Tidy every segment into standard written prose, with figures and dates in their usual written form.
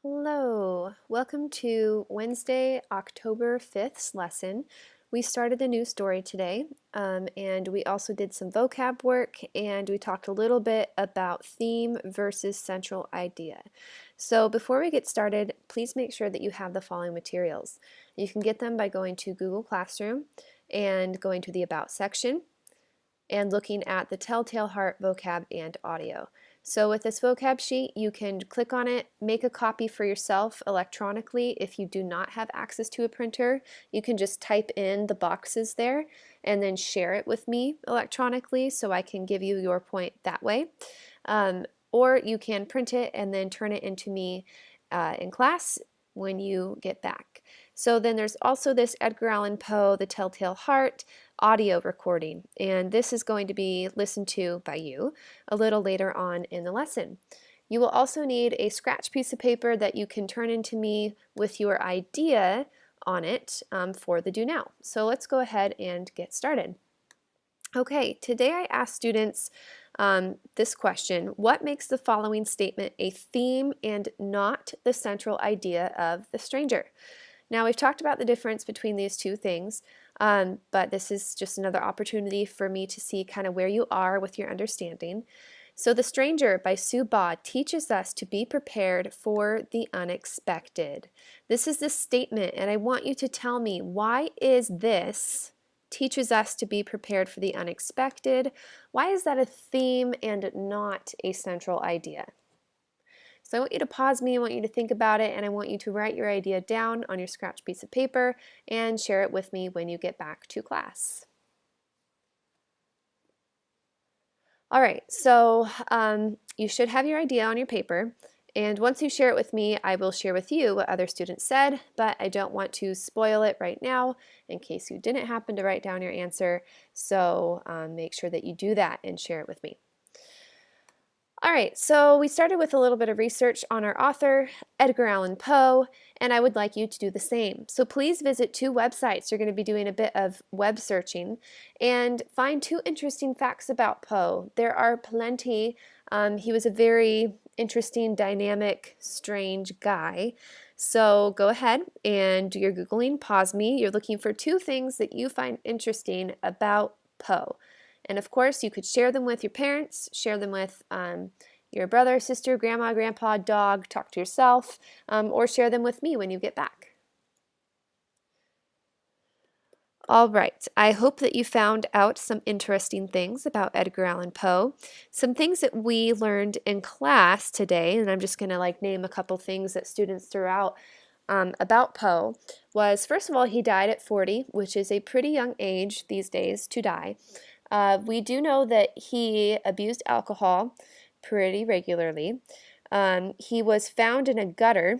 Hello, welcome to Wednesday, October 5th's lesson. We started a new story today, and we also did some vocab work, and we talked a little bit about theme versus central idea. So before we get started, please make sure that you have the following materials. You can get them by going to Google Classroom and going to the About section and looking at the Telltale Heart vocab and audio. So with this vocab sheet, you can click on it, make a copy for yourself electronically. If you do not have access to a printer, you can just type in the boxes there and then share it with me electronically so I can give you your point that way. Or you can print it and then turn it into me in class when you get back. So then there's also this Edgar Allan Poe, The Telltale Heart audio recording, and this is going to be listened to by you a little later on in the lesson. You will also need a scratch piece of paper that you can turn into me with your idea on it for the do now. So let's go ahead and get started. Okay, today I asked students this question: what makes the following statement a theme and not the central idea of The Stranger? Now, we've talked about the difference between these two things, but this is just another opportunity for me to see kind of where you are with your understanding. So, The Stranger by Sue Baugh teaches us to be prepared for the unexpected. This is the statement, and I want you to tell me, why is this teaches us to be prepared for the unexpected? Why is that a theme and not a central idea? So I want you to pause me, I want you to think about it, and I want you to write your idea down on your scratch piece of paper and share it with me when you get back to class. All right, so you should have your idea on your paper, and once you share it with me, I will share with you what other students said, but I don't want to spoil it right now in case you didn't happen to write down your answer, so make sure that you do that and share it with me. All right, so we started with a little bit of research on our author, Edgar Allan Poe, and I would like you to do the same. So please visit two websites. You're going to be doing a bit of web searching and find two interesting facts about Poe. There are plenty. He was a very interesting, dynamic, strange guy. So go ahead and you're Googling, pause me. You're looking for two things that you find interesting about Poe. And of course, you could share them with your parents, share them with your brother, sister, grandma, grandpa, dog, talk to yourself, or share them with me when you get back. All right, I hope that you found out some interesting things about Edgar Allan Poe. Some things that we learned in class today, and I'm just going to name a couple things that students threw out about Poe, was first of all, he died at 40, which is a pretty young age these days to die. We do know that he abused alcohol pretty regularly. He was found in a gutter,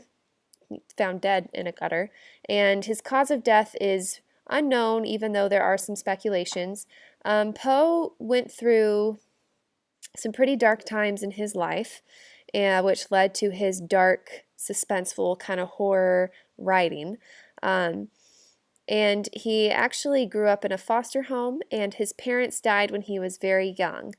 found dead in a gutter, and his cause of death is unknown, even though there are some speculations. Poe went through some pretty dark times in his life, which led to his dark, suspenseful kind of horror writing. And he actually grew up in a foster home, and his parents died when he was very young.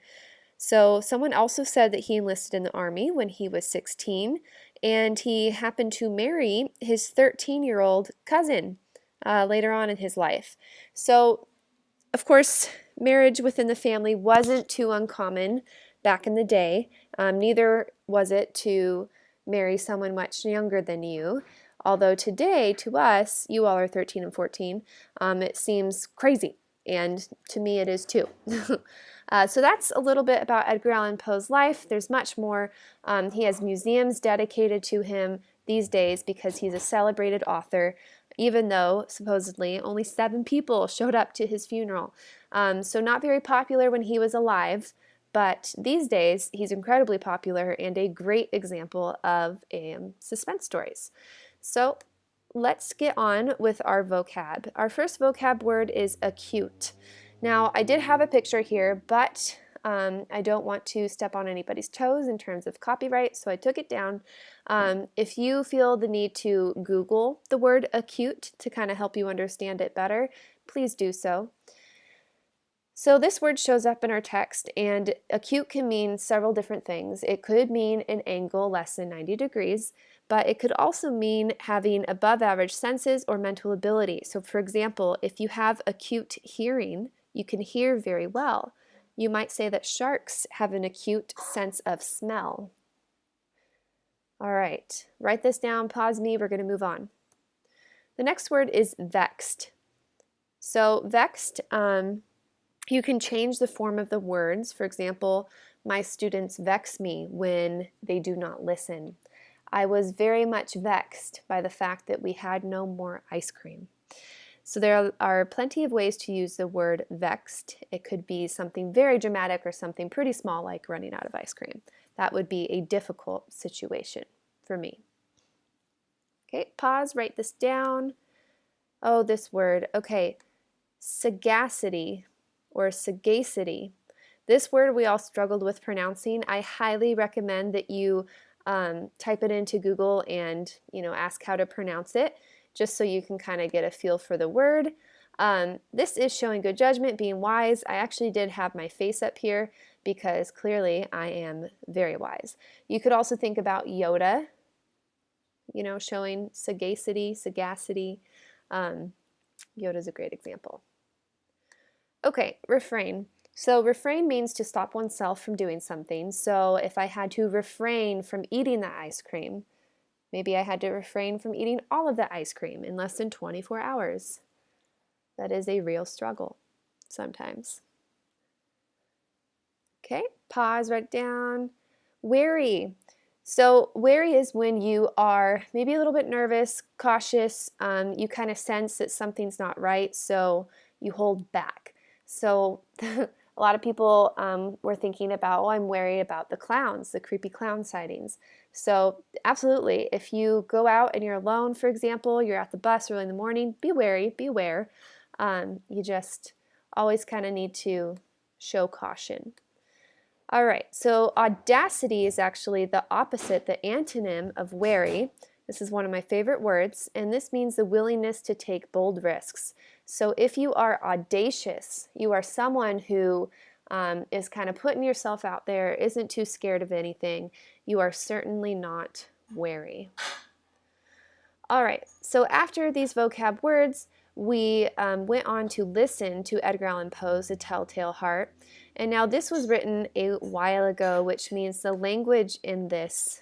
So someone also said that he enlisted in the Army when he was 16, and he happened to marry his 13-year-old cousin later on in his life. So, of course, marriage within the family wasn't too uncommon back in the day. Neither was it to marry someone much younger than you. Although today, to us, you all are 13 and 14, it seems crazy, and to me it is too. So that's a little bit about Edgar Allan Poe's life. There's much more. He has museums dedicated to him these days because he's a celebrated author, even though supposedly only 7 people showed up to his funeral. So not very popular when he was alive, but these days he's incredibly popular and a great example of suspense stories. So let's get on with our vocab. Our first vocab word is acute. Now, I did have a picture here, but I don't want to step on anybody's toes in terms of copyright, so I took it down. If you feel the need to Google the word acute to kind of help you understand it better, please do so. So this word shows up in our text, and acute can mean several different things. It could mean an angle less than 90 degrees, but it could also mean having above average senses or mental ability. So for example, if you have acute hearing, you can hear very well. You might say that sharks have an acute sense of smell. All right, write this down, pause me, we're going to move on. The next word is vexed. So vexed, you can change the form of the words. For example, my students vex me when they do not listen. I was very much vexed by the fact that we had no more ice cream. So there are plenty of ways to use the word vexed. It could be something very dramatic or something pretty small like running out of ice cream. That would be a difficult situation for me. Okay, pause, write this down. Oh, this word. Okay, sagacity or sagacity. This word we all struggled with pronouncing. I highly recommend that you type it into Google and ask how to pronounce it, just so you can kind of get a feel for the word. This is showing good judgment, being wise. I actually did have my face up here because clearly I am very wise. You could also think about Yoda, showing sagacity. Yoda's a great example. Okay, refrain. So refrain means to stop oneself from doing something. So if I had to refrain from eating the ice cream, maybe I had to refrain from eating all of the ice cream in less than 24 hours. That is a real struggle sometimes. Okay, pause, write down. Wary. So wary is when you are maybe a little bit nervous, cautious, you kind of sense that something's not right, so you hold back. So a lot of people were thinking about, oh, I'm worried about the clowns, the creepy clown sightings. So absolutely, if you go out and you're alone, for example, you're at the bus early in the morning, be wary, be aware. You just always kind of need to show caution. All right, so audacity is actually the opposite, the antonym of wary. This is one of my favorite words, and this means the willingness to take bold risks. So if you are audacious, you are someone who is kind of putting yourself out there, isn't too scared of anything. You are certainly not wary. All right, so after these vocab words, we went on to listen to Edgar Allan Poe's A Telltale Heart. And now this was written a while ago, which means the language in this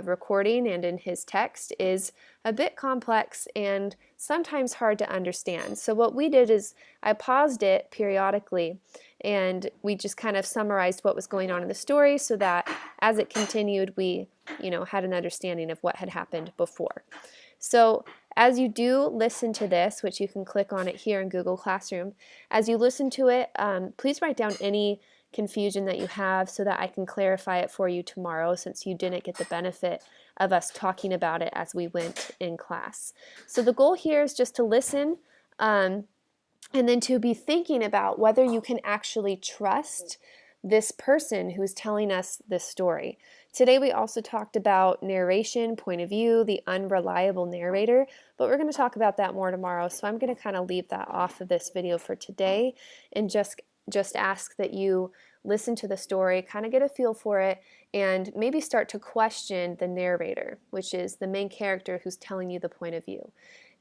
recording and in his text is a bit complex and sometimes hard to understand. So what we did is I paused it periodically and we just kind of summarized what was going on in the story so that as it continued we had an understanding of what had happened before. So as you do listen to this, which you can click on it here in Google Classroom, as you listen to it, please write down any confusion that you have so that I can clarify it for you tomorrow, since you didn't get the benefit of us talking about it as we went in class. So the goal here is just to listen and then to be thinking about whether you can actually trust this person who's telling us this story. Today we also talked about narration, point of view, the unreliable narrator, but we're going to talk about that more tomorrow, so I'm going to kind of leave that off of this video for today and just ask that you listen to the story, kind of get a feel for it, and maybe start to question the narrator, which is the main character who's telling you the point of view.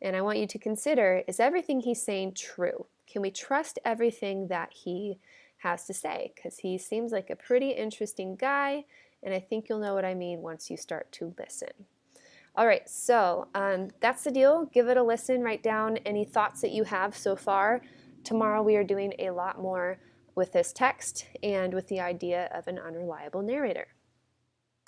And I want you to consider, is everything he's saying true? Can we trust everything that he has to say? Because he seems like a pretty interesting guy, and I think you'll know what I mean once you start to listen. All right, so that's the deal. Give it a listen, write down any thoughts that you have so far. Tomorrow we are doing a lot more with this text and with the idea of an unreliable narrator.